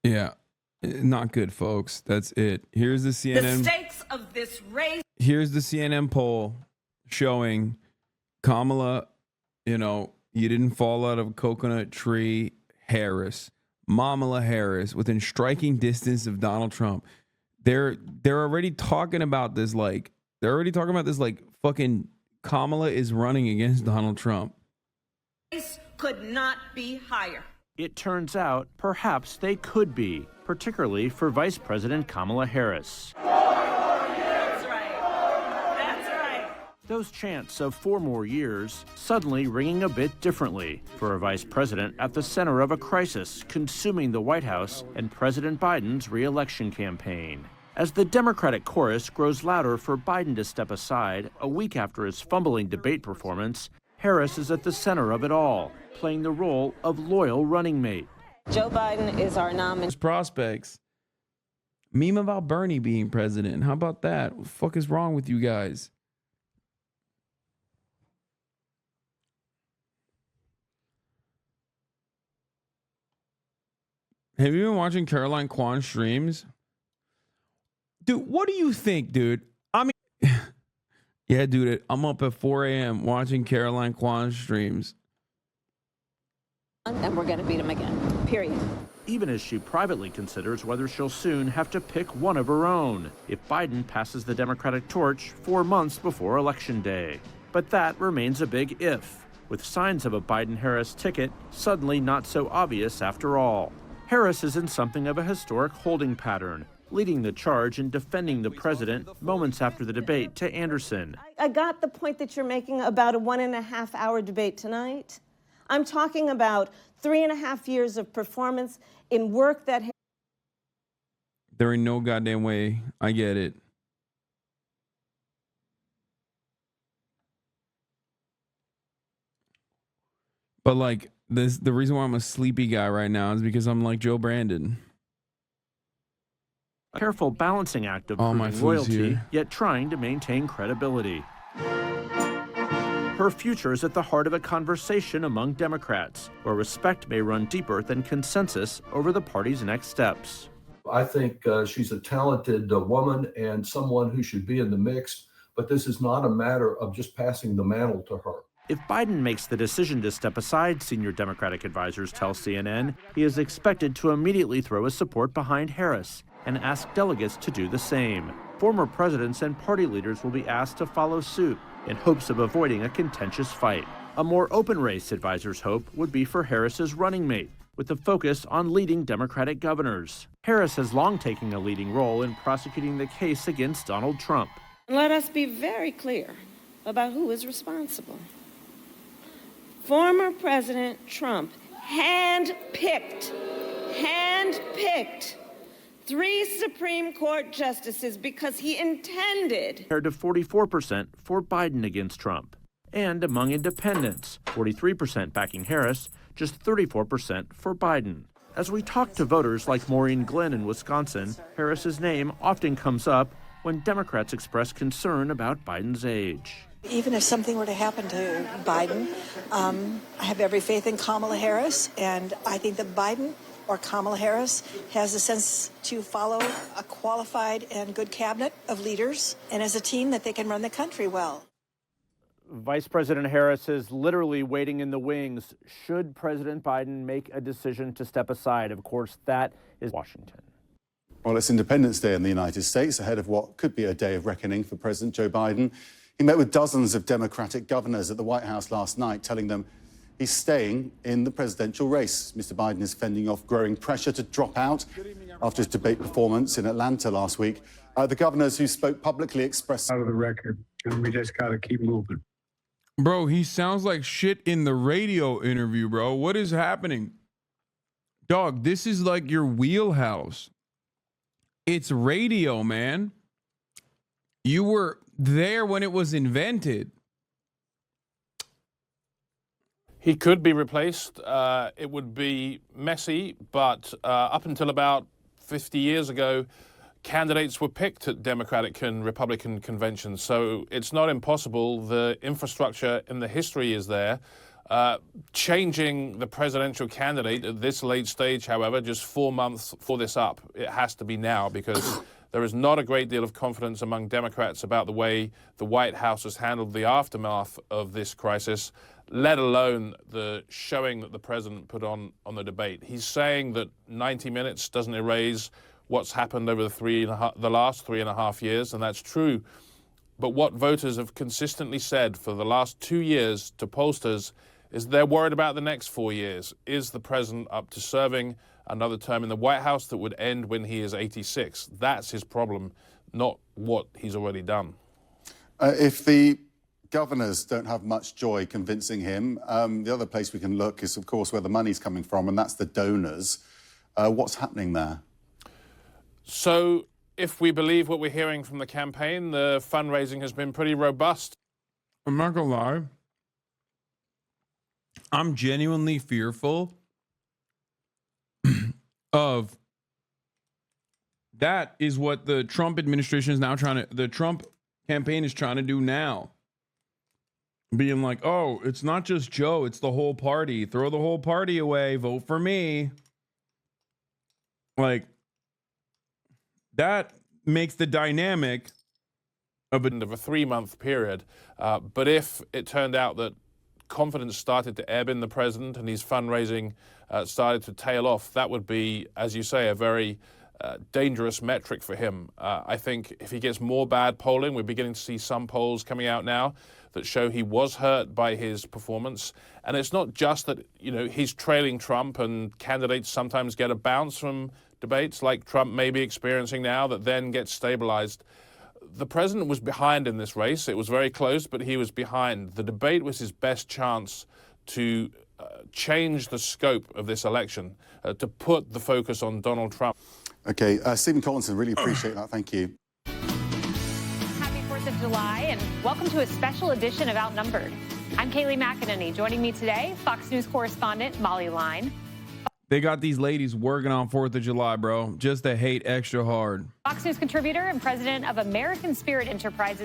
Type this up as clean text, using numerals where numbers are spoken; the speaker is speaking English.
Yeah, not good, folks. That's it. Here's the CNN. The stakes of this race. Here's the CNN poll showing Kamala, you didn't fall out of a coconut tree. Harris, Kamala Harris, within striking distance of Donald Trump. They're already talking about this like fucking Kamala is running against Donald Trump. Race could not be higher. It turns out perhaps they could be, particularly for Vice President Kamala Harris. That's right. That's right. Those chants of 4 more years suddenly ringing a bit differently for a vice president at the center of a crisis consuming the White House and President Biden's re-election campaign. As the Democratic chorus grows louder for Biden to step aside a week after his fumbling debate performance, Harris is at the center of it all, playing the role of loyal running mate. Joe Biden is our nominee. Prospects. Meme about Bernie being president. How about that? What the fuck is wrong with you guys? Have you been watching Caroline Kwan streams? Dude, what do you think, dude? I mean, yeah, dude, I'm up at 4 a.m. watching Caroline Kwan streams. And we're going to beat him again, period. Even as she privately considers whether she'll soon have to pick one of her own if Biden passes the Democratic torch 4 months before Election Day. But that remains a big if, with signs of a Biden-Harris ticket suddenly not so obvious after all. Harris is in something of a historic holding pattern, leading the charge in defending the president moments after the debate to Anderson. I got the point that you're making about a 1.5-hour debate tonight. I'm talking about 3.5 years of performance in work that... There ain't no goddamn way. I get it. But like this, the reason why I'm a sleepy guy right now is because I'm like Joe Brandon. A careful balancing act of proving loyalty, yet trying to maintain credibility. Her future is at the heart of a conversation among Democrats, where respect may run deeper than consensus over the party's next steps. I think she's a talented woman and someone who should be in the mix, but this is not a matter of just passing the mantle to her. If Biden makes the decision to step aside, senior Democratic advisors tell CNN, he is expected to immediately throw his support behind Harris and ask delegates to do the same. Former presidents and party leaders will be asked to follow suit in hopes of avoiding a contentious fight. A more open race, advisors hope, would be for Harris's running mate, with a focus on leading Democratic governors. Harris has long taken a leading role in prosecuting the case against Donald Trump. Let us be very clear about who is responsible. Former President Trump handpicked 3 Supreme Court justices because he intended. Compared to 44% for Biden against Trump. And among independents, 43% backing Harris, just 34% for Biden. As we talk to voters like Maureen Glenn in Wisconsin, Harris's name often comes up when Democrats express concern about Biden's age. Even if something were to happen to Biden, I have every faith in Kamala Harris, and I think that Biden or Kamala Harris has a sense to follow a qualified and good cabinet of leaders, and as a team that they can run the country well. Vice President Harris is literally waiting in the wings. Should President Biden make a decision to step aside? Of course, that is Washington. Well, it's Independence Day in the United States, ahead of what could be a day of reckoning for President Joe Biden. He met with dozens of Democratic governors at the White House last night, telling them he's staying in the presidential race. Mr. Biden is fending off growing pressure to drop out after his debate performance in Atlanta last week. The governors who spoke publicly expressed... Out of the record, and we just got to keep moving. Bro, he sounds like shit in the radio interview, bro. What is happening? Dog, this is like your wheelhouse. It's radio, man. You were there when it was invented. He could be replaced. It would be messy, but up until about 50 years ago, candidates were picked at Democratic and Republican conventions. So it's not impossible. The infrastructure and the history is there. Changing the presidential candidate at this late stage, however, just 4 months for this up, it has to be now, because there is not a great deal of confidence among Democrats about the way the White House has handled the aftermath of this crisis, let alone the showing that the president put on the debate. He's saying that 90 minutes doesn't erase what's happened over the last 3.5 years, and that's true. But what voters have consistently said for the last 2 years to pollsters is they're worried about the next 4 years. Is the president up to serving another term in the White House that would end when he is 86? That's his problem, not what he's already done. If the governors don't have much joy convincing him, the other place we can look is, of course, where the money's coming from, and that's the donors. What's happening there? So, if we believe what we're hearing from the campaign, the fundraising has been pretty robust. I'm not gonna lie. I'm genuinely fearful of that is what the Trump administration is now the Trump campaign is trying to do now. Being like, oh, it's not just Joe, it's the whole party. Throw the whole party away, vote for me. Like, that makes the dynamic of a 3-month period. But if it turned out that confidence started to ebb in the president and his fundraising started to tail off, that would be, as you say, a very dangerous metric for him. I think if he gets more bad polling, we're beginning to see some polls coming out now that show he was hurt by his performance. And it's not just that, you know, he's trailing Trump, and candidates sometimes get a bounce from debates like Trump may be experiencing now that then gets stabilized. The president was behind in this race. It was very close, but he was behind. The debate was his best chance to change the scope of this election, to put the focus on Donald Trump. Okay, Stephen Collinson, really appreciate that. Thank you. Happy 4th of July, and welcome to a special edition of Outnumbered. I'm Kayleigh McEnany. Joining me today, Fox News correspondent Molly Line. They got these ladies working on 4th of July, bro, just to hate extra hard. Fox News contributor and president of American Spirit Enterprises,